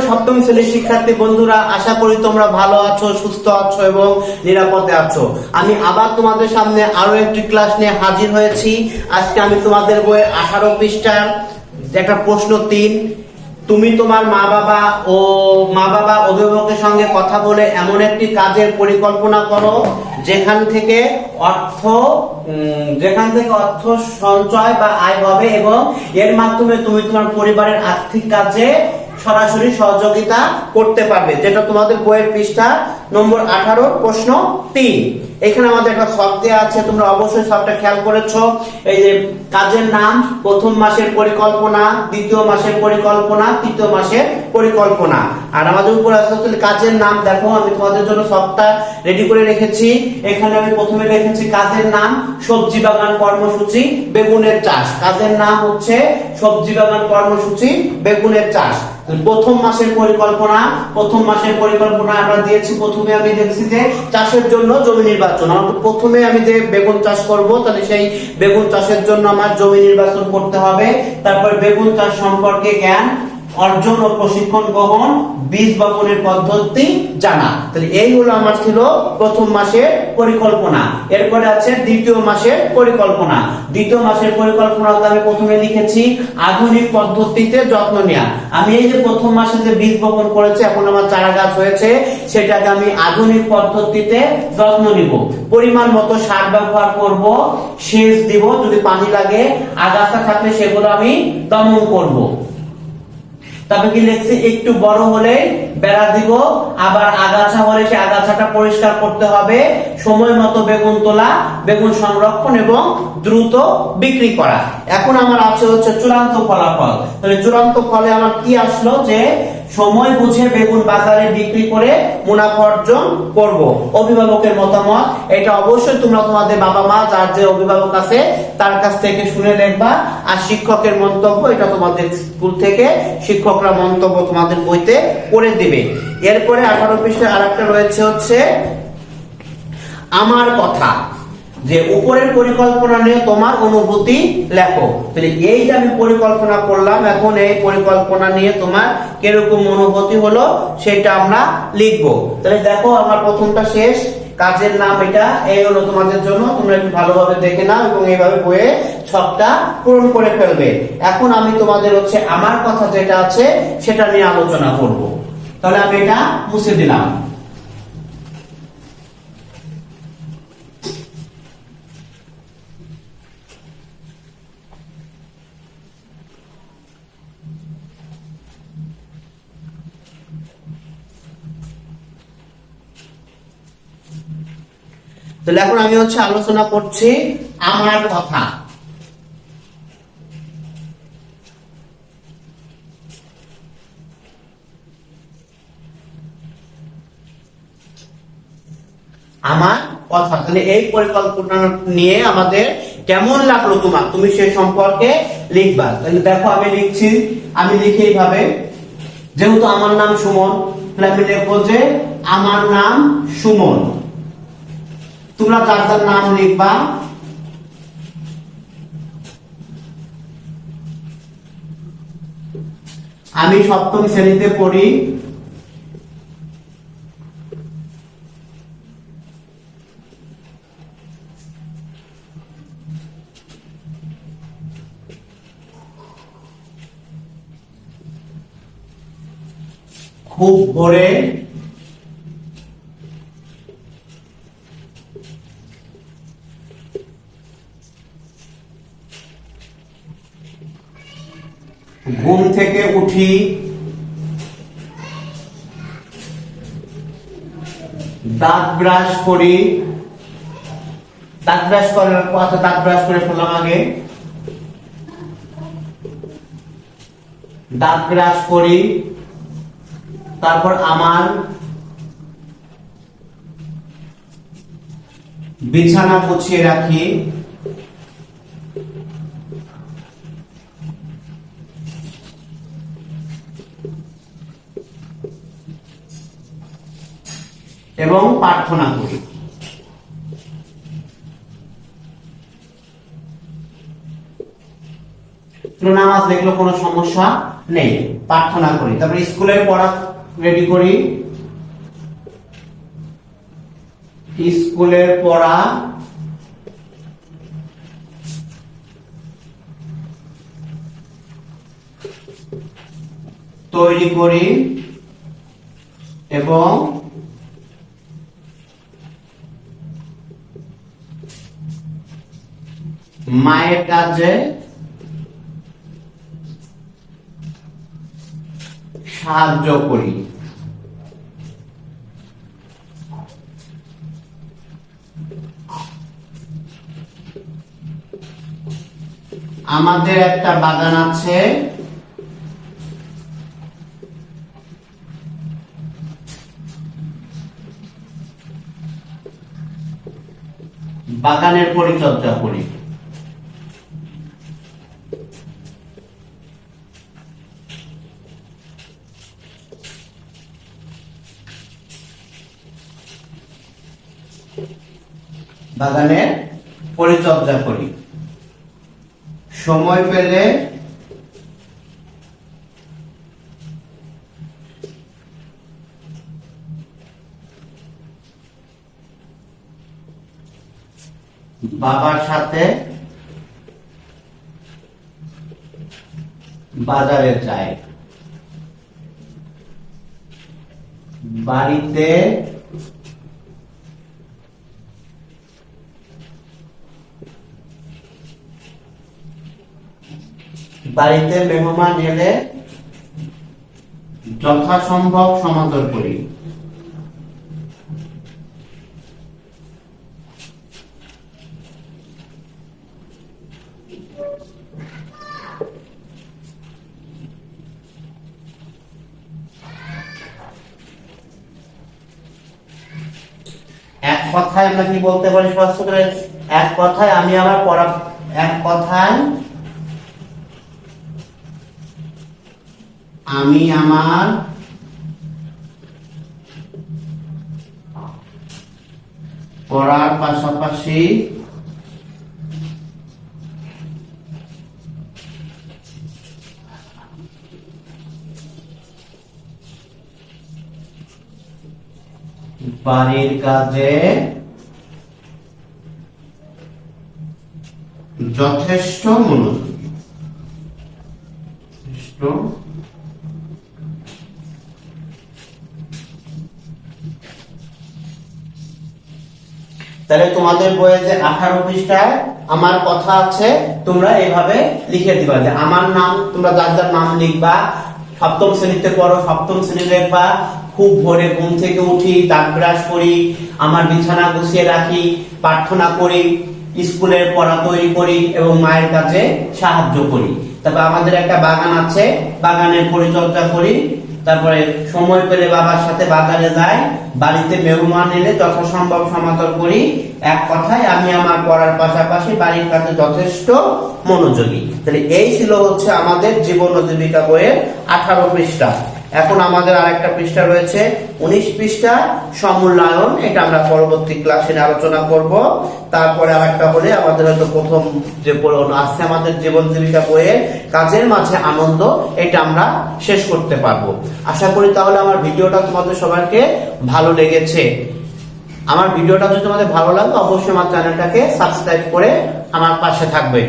সপ্তম শ্রেণীর শিক্ষার্থী বন্ধুরা, আশা করি তোমরা ভালো আছো, সুস্থ আছো এবং নিরাপদে আছো। আমি আবার তোমাদের সামনে আরো একটি ক্লাস নিয়ে হাজির হয়েছি। আজকে আমি তোমাদের বইয়ের 18 পৃষ্ঠার একটা প্রশ্ন 3, তুমি তোমার মা বাবা অভিভাবকের সঙ্গে কথা বলে এমন একটি কাজের পরিকল্পনা করো যেখান থেকে অর্থ সঞ্চয় বা আয় হবে এবং এর মাধ্যমে তুমি তোমার পরিবারের আর্থিক কাজে সরাসরি সহযোগিতা করতে পারবে। যেটা তোমাদের বইয়ের পৃষ্ঠা নম্বর 18 প্রশ্ন 3। এখানে আমাদের একটা শখ দেওয়া আছে, তোমরা অবশ্যই শখটা খেয়াল করেছো। এই যে কাজের নাম, প্রথম মাসের পরিকল্পনা, দ্বিতীয় মাসের পরিকল্পনা, তৃতীয় মাসের পরিকল্পনা। আর আমাদের উপরে আছে কাজের নাম। দেখো আমি তোমাদের জন্য শখটা রেডি করে রেখেছি। এখানে আমি প্রথমে রেখেছি কাজের নাম সবজি বাগান কর্মসূচি বেগুনের চাষ। কাজের নাম হচ্ছে সবজি বাগান কর্মসূচি বেগুনের চাষ। প্রথম মাসের পরিকল্পনা আমরা দিয়েছি। প্রথমে আমি দেখছি যে চাষের জন্য জমি নির্বাচন। প্রথমে আমি যে বেগুন চাষ করব, তাহলে সেই বেগুন চাষের জন্য আমার জমি নির্বাচন করতে হবে। তারপর বেগুন চাষ সম্পর্কে জ্ঞান অর্জন ও প্রশিক্ষণ গ্রহণ, বীজ বপনের পদ্ধতি জানা। তাহলে এই হলো আমার ছিল প্রথম মাসের পরিকল্পনা। এরপরে আছে দ্বিতীয় মাসের পরিকল্পনা। দ্বিতীয় মাসের পরিকল্পনাতে আমি প্রথমে লিখেছি আধুনিক পদ্ধতিতে যত্ন নেওয়া। আমি এই যে প্রথম মাসে যে বীজ বপন করেছে, এখন আমার চারা গাছ হয়েছে, সেটাকে আমি আধুনিক পদ্ধতিতে যত্ন নিব। পরিমাণ মতো সার ব্যবহার করব, সেচ দিব, যদি পানি লাগে, আগাছা থাকলে সেগুলো আমি দমন করব। তবে কি লিখছি একটু বড় হলে বেড়া দিব, আবার আগাছা হলে সে আগাছাটা পরিষ্কার করতে হবে। সময় মতো বেগুন তোলা, বেগুন সংরক্ষণ এবং দ্রুত বিক্রি করা। এখন আমার আছে হচ্ছে চূড়ান্ত ফলাফল। তাহলে চূড়ান্ত ফলে আমার কি আসলো যে সময় বুঝে বেগুন বাজারে বিক্রি করে মুনাফা অর্জন করব। অভিভাবকের মতামত, এটা অবশ্যই তোমরা তোমাদের বাবা মা যার যে অভিভাবক আছে তার কাছ থেকে শুনে দেখবা। আর শিক্ষকের মন্তব্য, এটা তোমাদের স্কুল থেকে শিক্ষকরা মন্তব্য তোমাদের বইতে করে দিবে। এরপরে 18 পৃষ্ঠায় আরেকটা রয়েছে হচ্ছে আমার কথা, যে উপরের পরিকল্পনা নিয়ে তোমার অনুভূতি লেখো। তাহলে এই যে আমি পরিকল্পনা করলাম, এখন এই পরিকল্পনা নিয়ে তোমার কিরকম অনুভূতি হলো সেটা আমরা লিখবো। তাহলে দেখো আমার প্রথমটা শেষ, কাজের নাম এটা, এই হলো তোমাদের জন্য। তোমরা একটু ভালোভাবে দেখে নাও এবং এইভাবে বইয়ে ছকটা পূরণ করে ফেলবে। এখন আমি তোমাদের হচ্ছে আমার কথা যেটা আছে সেটা নিয়ে আলোচনা করব। তাহলে আমি এটা মুছে দিলাম। তাহলে এখন আমি হচ্ছে আলোচনা করছি আমার কথা। আমার কথা, তাহলে এই পরিকল্পনা নিয়ে আমাদের কেমন লাগলো তোমার, তুমি সে সম্পর্কে লিখবা। তাহলে দেখো আমি লিখছি, আমি লিখি এইভাবে, যেহেতু আমার নাম সুমন, তাহলে আমি লিখবো যে আমার নাম সুমন। তোমরা যার যার নাম লিখবা। আমি সপ্তম শ্রেণীতে পড়ি। খুব ভোরে ঘুম থেকে উঠি, দাঁত ব্রাশ করি, দাঁত ব্রাশ করে ফেললাম আগে, দাঁত ব্রাশ করি, তারপর আমার বিছানা গুছিয়ে রাখি, এবং প্রার্থনা করি। নামাজ দেখলো কোনো সমস্যা নেই, প্রার্থনা করি। তারপরে স্কুলের পড়া রেডি করি, স্কুলের পড়া তৈরি করি এবং মায়ের কাজে সাহায্য করি। আমাদের একটা বাগান আছে, বাগানের পরিচর্যা করি। বাগানের পরিচর্যা করি। সময় পেলে বাবার সাথে বাজারে যাই। বাড়িতে মেহমান এলে যথাসম্ভব সমাদর করি। এক কথায় আমরা কি বলতে পারি স্পষ্ট করে? এক কথায় আমি আমার পড়ার পাশাপাশি বাড়ির কাজে যথেষ্ট মনোযোগী। তাহলে তোমাদের বইয়ে যে 18 পৃষ্ঠায় আমার কথা আছে, তোমরা এইভাবে লিখে দিবা যে আমার নাম, তোমরা যার যার নাম লিখবা। সপ্তম শ্রেণীতে পড়ো, সপ্তম শ্রেণী লিখবা। খুব ভোরে ঘুম থেকে উঠি, দাঁত ব্রাশ করি, আমার বিছানা গুছিয়ে রাখি, প্রার্থনা করি, স্কুলের পড়া তৈরি করি এবং মায়ের কাছে সাহায্য করি। তারপর আমাদের একটা বাগান আছে, বাগানের পরিচর্যা করি। তারপরে সময় পেলে বাবার সাথে বাজারে যাই, বাড়িতে মেহমান এলে যথাসম্ভব সমাদর করি। এক কথায় আমি আমার পড়ার পাশাপাশি বাড়ির কাজে যথেষ্ট মনোযোগী। তাহলে এই ছিল হচ্ছে আমাদের জীবন ও জীবিকা বইয়ের 18 পৃষ্ঠা। এখন আমাদের আরেকটা পৃষ্ঠা রয়েছে 19 পৃষ্ঠা, সমূল্যায়ন। এটা আমরা পরবর্তী ক্লাসে আলোচনা করব। তারপরে আরেকটা হলে আমাদের হয়তো প্রথম যে আছে আমাদের জীবন জীবিকা বইয়ের কাজের মাঝে আনন্দ, এটা আমরা শেষ করতে পারবো। আশা করি তাহলে আমার ভিডিওটা তোমাদের সবাইকে ভালো লেগেছে। আমার ভিডিওটা যদি তোমাদের ভালো লাগে অবশ্যই আমার চ্যানেলটাকে সাবস্ক্রাইব করে আমার পাশে থাকবে।